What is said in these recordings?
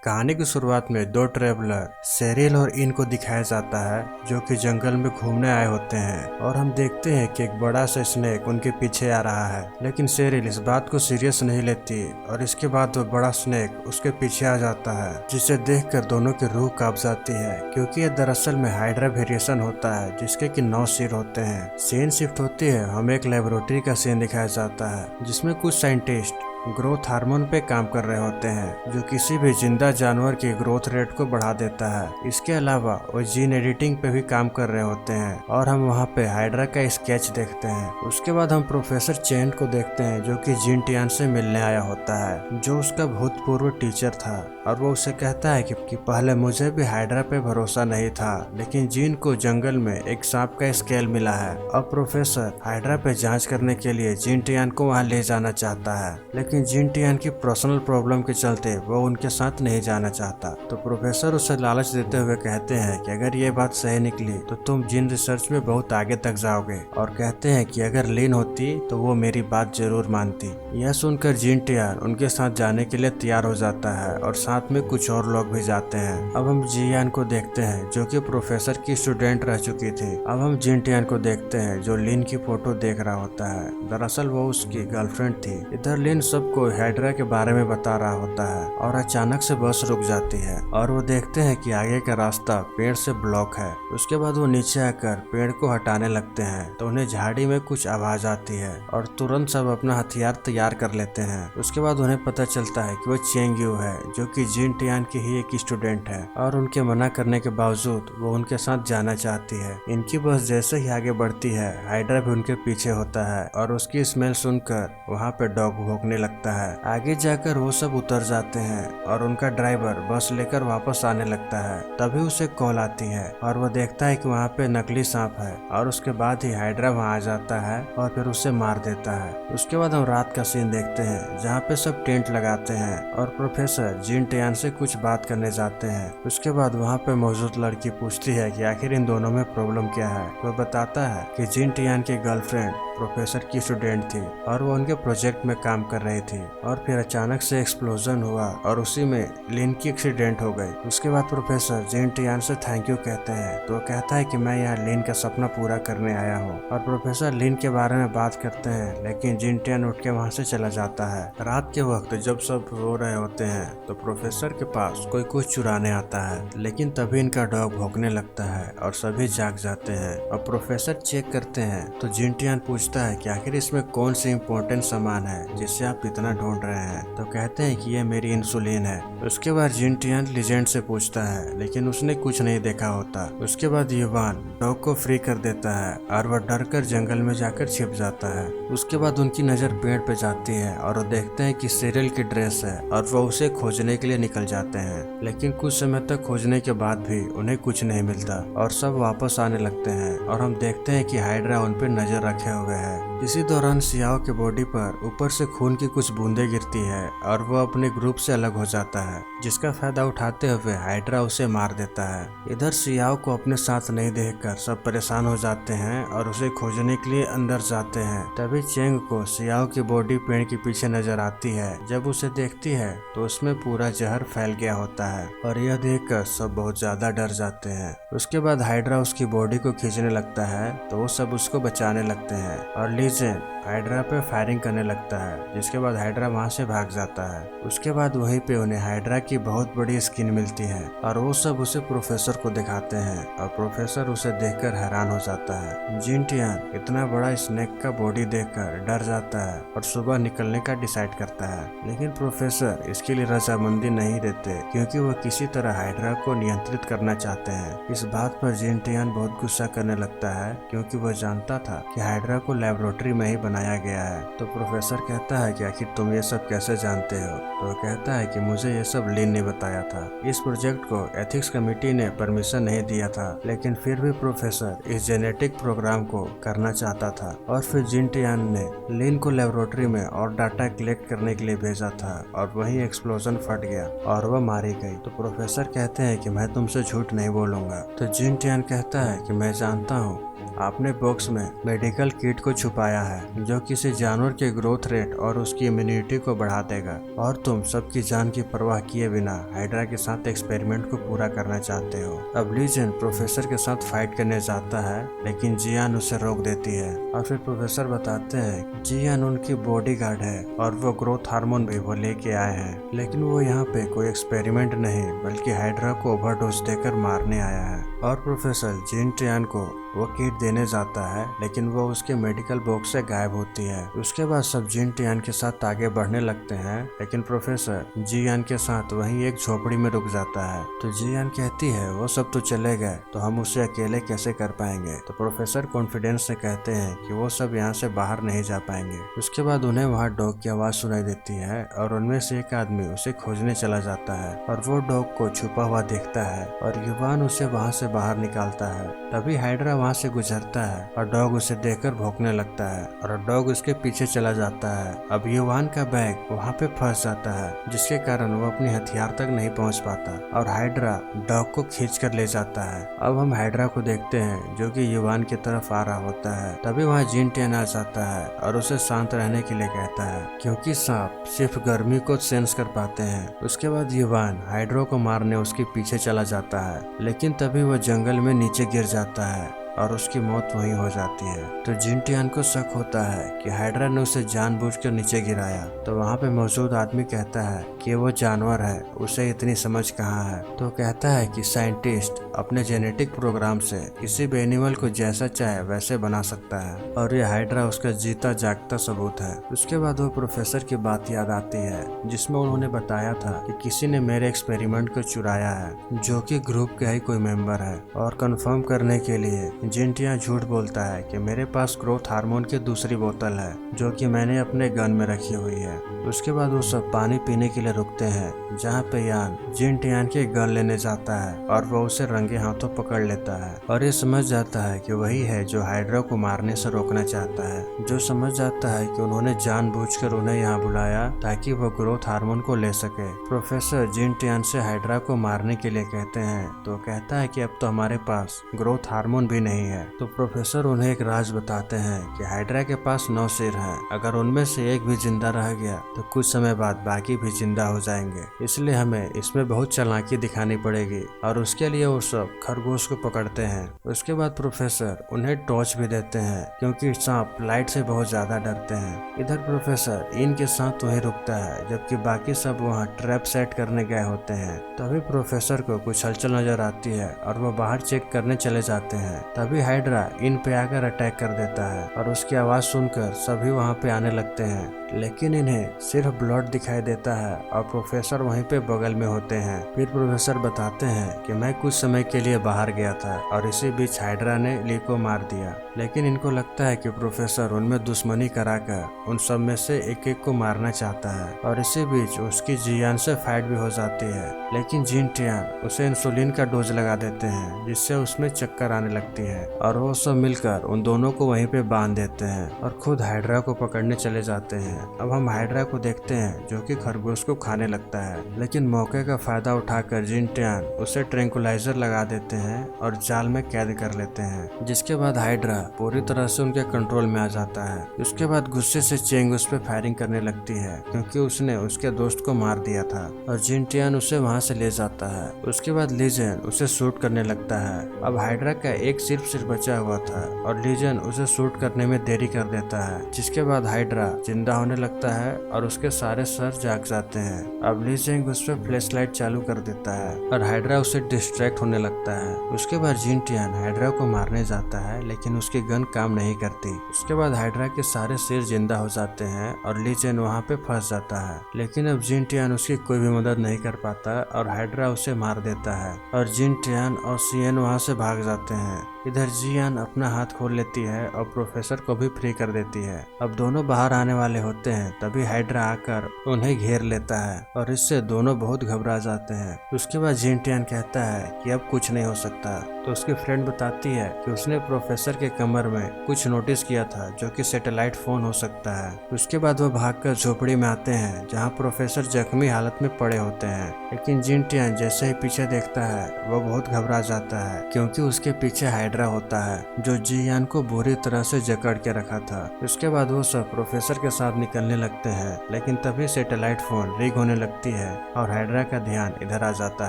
कहानी की शुरुआत में दो ट्रेवलर सेरिल और इन को दिखाया जाता है जो कि जंगल में घूमने आए होते हैं और हम देखते हैं कि एक बड़ा सा स्नेक उनके पीछे आ रहा है। लेकिन सेरिल इस बात को सीरियस नहीं लेती और इसके बाद वो बड़ा स्नेक उसके पीछे आ जाता है, जिसे देखकर दोनों की रूह कांप जाती है क्योंकि ये दरअसल में हाइड्रा वेरिएशन होता है जिसके कि 9 सिर होते हैं। सीन शिफ्ट होती है, हमें एक लेबोरेटरी का सीन दिखाया जाता है जिसमें कुछ साइंटिस्ट ग्रोथ हार्मोन पे काम कर रहे होते हैं जो किसी भी जिंदा जानवर के ग्रोथ रेट को बढ़ा देता है। इसके अलावा वो जीन एडिटिंग पे भी काम कर रहे होते हैं और हम वहाँ पे हाइड्रा का स्केच देखते हैं। उसके बाद हम प्रोफेसर चेन को देखते हैं जो कि जीन टियान से मिलने आया होता है, जो उसका भूतपूर्व टीचर था, और वो उसे कहता है कि पहले मुझे भी हाइड्रा पे भरोसा नहीं था, लेकिन जीन को जंगल में एक सांप का स्केल मिला है। अब प्रोफेसर हाइड्रा पे जांच करने के लिए जीन टियान को वहाँ ले जाना चाहता है, लेकिन जीन टियान की पर्सनल प्रॉब्लम के चलते वो उनके साथ नहीं जाना चाहता। तो प्रोफेसर उसे लालच देते हुए कहते हैं कि अगर ये बात सही निकली तो तुम जीन रिसर्च में बहुत आगे तक जाओगे, और कहते हैं कि अगर लीन होती तो वो मेरी बात जरूर मानती। यह सुनकर जीन टियान उनके साथ जाने के लिए तैयार हो जाता है और साथ में कुछ और लोग भी जाते हैं। अब हम जियान को देखते हैं जो कि प्रोफेसर की स्टूडेंट रह चुकी थी। अब हम जीन टियान को देखते हैं जो लिन की फोटो देख रहा होता है, दरअसल वो उसकी गर्लफ्रेंड थी। इधर लिन सबको हाइड्रा के बारे में बता रहा होता है और अचानक से बस रुक जाती है और वो देखते हैं कि आगे का रास्ता पेड़ से ब्लॉक है। उसके बाद वो नीचे आकर पेड़ को हटाने लगते हैं तो उन्हें झाड़ी में कुछ आवाज आती है और तुरंत सब अपना हथियार तैयार कर लेते हैं। उसके बाद उन्हें पता चलता है कि वो चेंग यू है जो कि जीन टियान की ही एक स्टूडेंट है, और उनके मना करने के बावजूद वो उनके साथ जाना चाहती है। इनकी बस जैसे ही आगे बढ़ती है हाइड्रा भी उनके पीछे होता है और उसकी स्मेल सुनकर वहाँ पे डॉग भौंकने लगता है। आगे जाकर वो सब उतर जाते हैं और उनका ड्राइवर बस लेकर वापस आने लगता है। तभी उसे कॉल आती है और वो देखता है कि वहाँ पे नकली सांप है, और उसके बाद ही हाइड्रा वहाँ आ जाता है और फिर उसे मार देता है। उसके बाद हम रात का सीन देखते हैं जहाँ पे सब टेंट लगाते हैं और प्रोफेसर जीन टियान से कुछ बात करने जाते हैं। उसके बाद वहाँ पे मौजूद लड़की पूछती है कि आखिर इन दोनों में प्रॉब्लम क्या है। वो बताता है कि जीन टियान की गर्लफ्रेंड प्रोफेसर की स्टूडेंट थी और वो उनके प्रोजेक्ट में काम कर रही थी, और फिर अचानक से एक्सप्लोजन हुआ और उसी में लिन की एक्सीडेंट हो गई। उसके बाद प्रोफेसर जीन टियान से थैंक यू कहते हैं तो वो कहता है कि मैं यहाँ लिन का सपना पूरा करने आया हूँ, और प्रोफेसर लिन के बारे में बात करते हैं, लेकिन जीन टियान उठ के वहाँ से चला जाता है। रात के वक्त जब सब रो रहे होते हैं तो प्रोफेसर के पास कोई कुछ चुराने आता है, लेकिन तभी इनका डॉग भौंकने लगता है और सभी जाग जाते हैं। और प्रोफेसर चेक करते हैं तो जीन टियान पूछता है कि आखिर इसमें कौन सी इम्पोर्टेंट सामान है जिससे आप इतना ढूंढ रहे हैं। तो कहते हैं कि ये मेरी इंसुलिन है। उसके बाद जीन टियान लीजेंड से पूछता है, लेकिन उसने कुछ नहीं देखा होता। उसके बाद युवान डॉग को फ्री कर देता है और वह डर कर जंगल में जाकर छिप जाता है। उसके बाद उनकी नजर पेड़ पे जाती है और वो देखते हैं कि सेरिल की ड्रेस है और वो उसे खोजने के लिए निकल जाते हैं, लेकिन कुछ समय तक खोजने के बाद भी उन्हें कुछ नहीं मिलता और सब वापस आने लगते हैं, और हम देखते हैं कि हाइड्रा उन पर नजर रखे हुए है। इसी दौरान सियाओ के बॉडी पर ऊपर से खून की कुछ बूंदें गिरती है और वो अपने ग्रुप से अलग हो जाता है, जिसका फायदा उठाते हुए हाइड्रा उसे मार देता है। इधर सियाओ को अपने साथ नहीं देखकर सब परेशान हो जाते हैं और उसे खोजने के लिए अंदर जाते हैं। तभी चेंग को सियाओ की बॉडी पेड़ के पीछे नजर आती है। जब उसे देखती है तो उसमें पूरा जहर फैल गया होता है और यह देखकर सब बहुत ज्यादा डर जाते हैं। उसके बाद हाइड्रा उसकी बॉडी को खींचने लगता है तो वो सब उसको बचाने लगते हैं और लीजेंड हाइड्रा पे फायरिंग करने लगता है, जिसके बाद हाइड्रा वहाँ से भाग जाता है। उसके बाद वहीं पे उन्हें हाइड्रा की बहुत बड़ी स्किन मिलती है और वो सब उसे प्रोफेसर को दिखाते हैं और प्रोफेसर उसे देखकर हैरान हो जाता है। जीन टियान इतना बड़ा स्नेक का बॉडी देखकर डर जाता है और सुबह निकलने का डिसाइड करता है, लेकिन प्रोफेसर इसके लिए रजामंदी नहीं देते क्योंकि वह किसी तरह हाइड्रा को नियंत्रित करना चाहते हैं। इस बात पर जीन टियान बहुत गुस्सा करने लगता है क्योंकि वह जानता था कि हाइड्रा को लेबोरेटरी में ही बनाया गया है। तो प्रोफेसर कहता है कि आखिर तुम ये सब कैसे जानते हो। तो वो कहता है कि मुझे ये सब लिन ने बताया था। इस प्रोजेक्ट को एथिक्स कमेटी ने परमिशन नहीं दिया था, लेकिन फिर भी प्रोफेसर इस जेनेटिक प्रोग्राम को करना चाहता था। और फिर जीन टियान ने लिन को लेबोरेटरी में और डाटा कलेक्ट करने के लिए भेजा था और वही एक्सप्लोजन फट गया और वह मारी गई। तो प्रोफेसर कहते हैं कि मैं तुमसे झूठ नहीं बोलूंगा। तो जीन टियान कहता है कि मैं जानता हूँ आपने बॉक्स में मेडिकल किट को छुपाया है जो किसी जानवर के ग्रोथ रेट और उसकी इम्यूनिटी को बढ़ा देगा, और तुम सबकी जान की परवाह किए बिना हाइड्रा के साथ एक्सपेरिमेंट को पूरा करना चाहते हो। अब लीजेंड प्रोफेसर के साथ फाइट करने जाता है, लेकिन जियान उसे रोक देती है और फिर प्रोफेसर बताते हैं जियान उनकी बॉडीगार्ड है और वो ग्रोथ हार्मोन भी वो लेके आए हैं, लेकिन वो यहाँ पे कोई एक्सपेरिमेंट नहीं बल्कि हाइड्रा को ओवरडोज देकर मारने आया है। और प्रोफेसर जिन टियान को वो किट देने जाता है, लेकिन वो उसके मेडिकल बॉक्स से गायब होती है। उसके बाद सब जिन टियान के साथ आगे बढ़ने लगते हैं, लेकिन प्रोफेसर जियान के साथ वहीं एक झोपड़ी में रुक जाता है। तो जियान कहती है वो सब तो चले गए तो हम उसे अकेले कैसे कर पाएंगे। तो प्रोफेसर कॉन्फिडेंस से कहते हैं कि वो सब यहाँ से बाहर नहीं जा पाएंगे। उसके बाद उन्हें वहाँ डॉग की आवाज सुनाई देती है और उनमें से एक आदमी उसे खोजने चला जाता है और वो डॉग को छुपा हुआ देखता है और युवान उसे वहाँ से बाहर निकालता है। तभी हाइड्रा वहाँ से गुजरता है और डॉग उसे देखकर भौंकने लगता है और डॉग उसके पीछे चला जाता है। अब युवान का बैग वहाँ पे फंस जाता है, जिसके कारण वो अपने हथियार तक नहीं पहुँच पाता और हाइड्रा डॉग को खींच कर ले जाता है। अब हम हाइड्रा को देखते हैं जो कि युवान की तरफ आ रहा होता है। तभी वहाँ जिन टियान आ जाता है और उसे शांत रहने के लिए कहता है, क्योंकि सांप सिर्फ गर्मी को सेंस कर पाते हैं। उसके बाद युवान हाइड्रा को मारने उसके पीछे चला जाता है, लेकिन तभी वो जंगल में नीचे गिर जाता है और उसकी मौत वहीं हो जाती है। तो जिन टियान को शक होता है कि हाइड्रा ने उसे जानबूझकर नीचे गिराया। तो वहाँ पे मौजूद आदमी कहता है कि वो जानवर है, उसे इतनी समझ कहाँ है। तो कहता है कि साइंटिस्ट अपने जेनेटिक प्रोग्राम से किसी भी एनिमल को जैसा चाहे वैसे बना सकता है और ये हाइड्रा उसका जीता जागता सबूत है। उसके बाद वो प्रोफेसर की बात याद आती है जिसमें उन्होंने बताया था कि किसी ने मेरे एक्सपेरिमेंट को चुराया है, जो कि ग्रुप का ही कोई मेंबर है। और कंफर्म करने के लिए जिन टियान झूठ बोलता है कि मेरे पास ग्रोथ हार्मोन की दूसरी बोतल है जो कि मैंने अपने गन में रखी हुई है। उसके बाद वो सब पानी पीने के लिए रुकते हैं, जहाँ पे यान जिन टियान के गन लेने जाता है और वो उसे रंगे हाथों पकड़ लेता है और ये समझ जाता है कि वही है जो हाइड्रा को मारने से रोकना चाहता है, जो समझ जाता है कि उन्होंने जानबूझकर उन्हें यहाँ बुलाया ताकि वो ग्रोथ हार्मोन को ले सके। प्रोफेसर जिन टियान से हाइड्रा को मारने के लिए कहते हैं तो कहता है कि अब तो हमारे पास ग्रोथ हार्मोन भी नहीं है। तो प्रोफेसर उन्हें एक राज बताते हैं कि हाइड्रा के पास 9 सिर हैं, अगर उनमें से एक भी जिंदा रह गया तो कुछ समय बाद बाकी भी जिंदा हो जाएंगे, इसलिए हमें इसमें बहुत चालाकी दिखानी पड़ेगी और उसके लिए वो सब खरगोश को पकड़ते हैं। उसके बाद प्रोफेसर उन्हें टॉर्च भी देते हैं क्योंकि सांप लाइट से बहुत ज्यादा डरते हैं। इधर प्रोफेसर इनके साथ वहीं रुकता है जबकि बाकी सब वहाँ ट्रैप सेट करने गए होते हैं। तभी प्रोफेसर को कुछ हलचल नजर आती है और वो बाहर चेक करने चले जाते हैं। तभी हाइड्रा इन पे आकर अटैक कर देता है और उसकी आवाज सुनकर सभी वहाँ पे आने लगते हैं, लेकिन इन्हें सिर्फ ब्लड दिखाई देता है और प्रोफेसर वहीं पे बगल में होते हैं। फिर प्रोफेसर बताते हैं कि मैं कुछ समय के लिए बाहर गया था और इसी बीच हाइड्रा ने ली को मार दिया, लेकिन इनको लगता है कि प्रोफेसर उनमें दुश्मनी कराकर उन सब में से एक एक को मारना चाहता है और इसी बीच उसकी जियान से फाइट भी हो जाती है, लेकिन जिन टियान उसे इंसुलिन का डोज लगा देते हैं जिससे उसमें चक्कर आने लगती है और वो सब मिलकर उन दोनों को वहीं पे बांध देते हैं और खुद हाइड्रा को पकड़ने चले जाते हैं। अब हम हाइड्रा को देखते हैं जो कि खरगोश को खाने लगता है, लेकिन मौके का फायदा उठाकर जिन टियान उसे ट्रैंकुलाइजर लगा देते हैं और जाल में कैद कर लेते हैं, जिसके बाद हाइड्रा पूरी तरह से उनके कंट्रोल में आ जाता है। उसके बाद गुस्से से चेंग उस पर फायरिंग करने लगती है क्योंकि उसने उसके दोस्त को मार दिया था और जिन टियान उसे वहाँ से ले जाता है। उसके बाद लीजन उसे शूट करने लगता है। अब हाइड्रा का एक सिर्फ बचा हुआ था और लीजन उसे शूट करने में देरी कर देता है, जिसके बाद हाइड्रा जिंदा होने लगता है और उसके सारे सर जाग जाते हैं। अब लीजेंग उस पर फ्लैश लाइट चालू कर देता है और हाइड्रा उसे डिस्ट्रैक्ट होने लगता है। उसके बाद जिन टियान हाइड्रा को मारने जाता है, लेकिन उसकी गन काम नहीं करती। उसके बाद हाइड्रा के सारे सिर जिंदा हो जाते हैं और लीजेंग वहाँ पे फंस जाता है, लेकिन अब जिन टियान उसकी कोई भी मदद नहीं कर पाता और हाइड्रा उसे मार देता है और जिन टियान और सियन वहाँ से भाग जाते हैं। इधर जियान अपना हाथ खोल लेती है और प्रोफेसर को भी फ्री कर देती है। अब दोनों बाहर आने वाले होते हैं, तभी हाइड्रा आकर उन्हें घेर लेता है और इससे दोनों बहुत घबरा जाते हैं। उसके बाद जिन टियान कहता है कि अब कुछ नहीं हो सकता, तो उसकी फ्रेंड बताती है कि उसने प्रोफेसर के कमर में कुछ नोटिस किया था जो कि सैटेलाइट फोन हो सकता है। उसके बाद वो भागकर झोपड़ी में आते हैं जहाँ प्रोफेसर जख्मी हालत में पड़े होते हैं, लेकिन जिन टियान जैसे ही पीछे देखता है वो बहुत घबरा जाता है क्योंकि उसके पीछे हाइड्रा हाइड्रा होता है जो जी यान को बुरी तरह से जकड़ के रखा था। उसके बाद वो सब प्रोफेसर के साथ निकलने लगते हैं, लेकिन तभी सैटेलाइट फोन रिग होने लगती है और हाइड्रा का ध्यान इधर आ जाता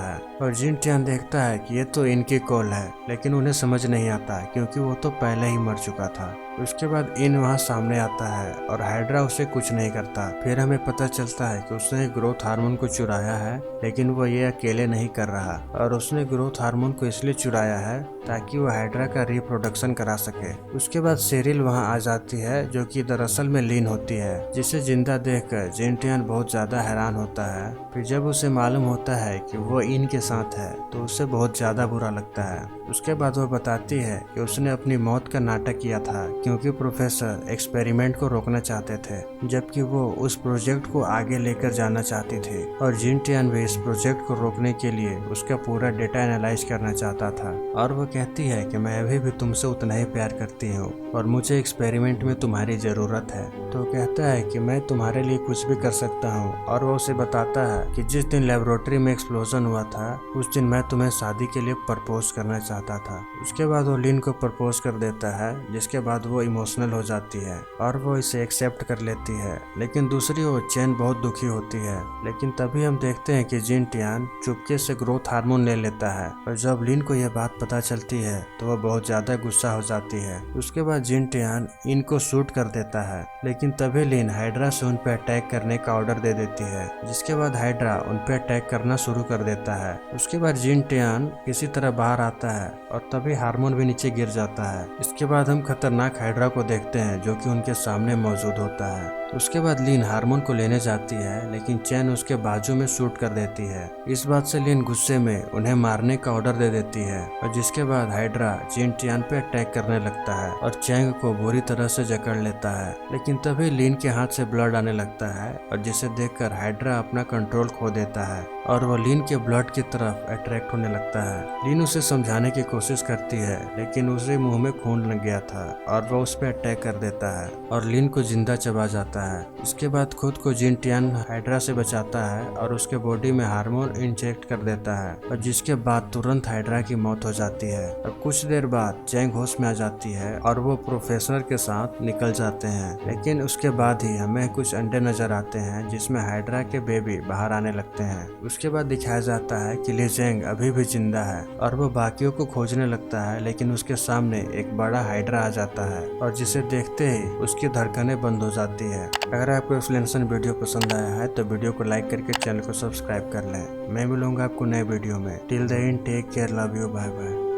है और जिन टियान देखता है कि ये तो इनकी कॉल है, लेकिन उन्हें समझ नहीं आता क्योंकि वो तो पहले ही मर चुका था। उसके बाद इन वहाँ सामने आता है और हाइड्रा उसे कुछ नहीं करता। फिर हमें पता चलता है कि उसने ग्रोथ हार्मोन को चुराया है, लेकिन वो ये अकेले नहीं कर रहा और उसने ग्रोथ हार्मोन को इसलिए चुराया है ताकि वो हाइड्रा का रिप्रोडक्शन करा सके। उसके बाद सेरिल वहाँ आ जाती है जो कि दरअसल में लीन होती है, जिसे जिंदा देखकर जिन टियान बहुत ज्यादा हैरान होता है। फिर जब उसे मालूम होता है कि वो इन के साथ है तो उसे बहुत ज्यादा बुरा लगता है। उसके बाद वो बताती है कि उसने अपनी मौत का नाटक किया था क्योंकि प्रोफेसर एक्सपेरिमेंट को रोकना चाहते थे, जबकि वो उस प्रोजेक्ट को आगे लेकर जाना चाहती थी और जिन टियान भी इस प्रोजेक्ट को रोकने के लिए उसका पूरा डेटा एनालाइज करना चाहता था। और वो कहती है कि मैं अभी भी तुमसे उतना ही प्यार करती हूँ और मुझे एक्सपेरिमेंट में तुम्हारी जरूरत है। तो कहता है कि मैं तुम्हारे लिए कुछ भी कर सकता हूँ और वो उसे बताता है कि जिस दिन लेबोरेटरी में एक्सप्लोजन हुआ था उस दिन मैं तुम्हें शादी के लिए प्रपोज करना चाहता था। उसके बाद वो लिन को प्रपोज कर देता है, जिसके बाद वो इमोशनल हो जाती है और वो इसे एक्सेप्ट कर लेती है। लेकिन दूसरी ओर चैन बहुत दुखी होती है। लेकिन तभी हम देखते हैं कि जिन टियान चुपके से ग्रोथ हार्मोन ले लेता है और जब लिन को यह बात पता चलती है तो वह बहुत ज्यादा गुस्सा हो जाती है। उसके बाद जिन टियान इनको शूट कर देता है, लेकिन तभी लिन हाइड्रा से उन पर अटैक करने का ऑर्डर दे देती है, जिसके बाद हाइड्रा उन पर अटैक करना शुरू कर देता है। उसके बाद जिन टियान किसी तरह बाहर आता है और तभी हार्मोन भी नीचे गिर जाता है। इसके बाद हम खतरनाक हाइड्रा को देखते हैं जो कि उनके सामने मौजूद होता है। उसके बाद लिन हार्मोन को लेने जाती है, लेकिन चैन उसके बाजू में शूट कर देती है। इस बात से लिन गुस्से में उन्हें मारने का ऑर्डर दे देती है और जिसके बाद हाइड्रा जिन टियान पे अटैक करने लगता है और चैंग को बुरी तरह से जकड़ लेता है। लेकिन तभी लिन के हाथ से ब्लड आने लगता है और जिसे देखकर हाइड्रा अपना कंट्रोल खो देता है और वो लिन के ब्लड की तरफ अट्रैक्ट होने लगता है। लिन उसे समझाने की कोशिश करती है, लेकिन उसे मुंह में खून लग गया था और वो उस पर अटैक कर देता है और लिन को जिंदा चबा जाता है। इसके बाद खुद को जिन टियान हाइड्रा से बचाता है और उसके बॉडी में हार्मोन इंजेक्ट कर देता है और जिसके बाद तुरंत हाइड्रा की मौत हो जाती है। और कुछ देर बाद चैंग होश में आ जाती है और वो प्रोफेसर के साथ निकल जाते हैं। लेकिन उसके बाद ही हमें कुछ अंडे नजर आते हैं जिसमें हाइड्रा के बेबी बाहर आने लगते हैं। उसके बाद दिखाया जाता है कि ली जेंग अभी भी जिंदा है और वो बाकियों को खोजने लगता है, लेकिन उसके सामने एक बड़ा हाइड्रा आ जाता है और जिसे देखते ही उसकी धड़कनें बंद हो जाती है। अगर आपको एक्सप्लेनेशन वीडियो पसंद आया है तो वीडियो को लाइक करके चैनल को सब्सक्राइब कर लें। मैं मिलूंगा आपको नए वीडियो में। Till the end take care, love you, bye bye.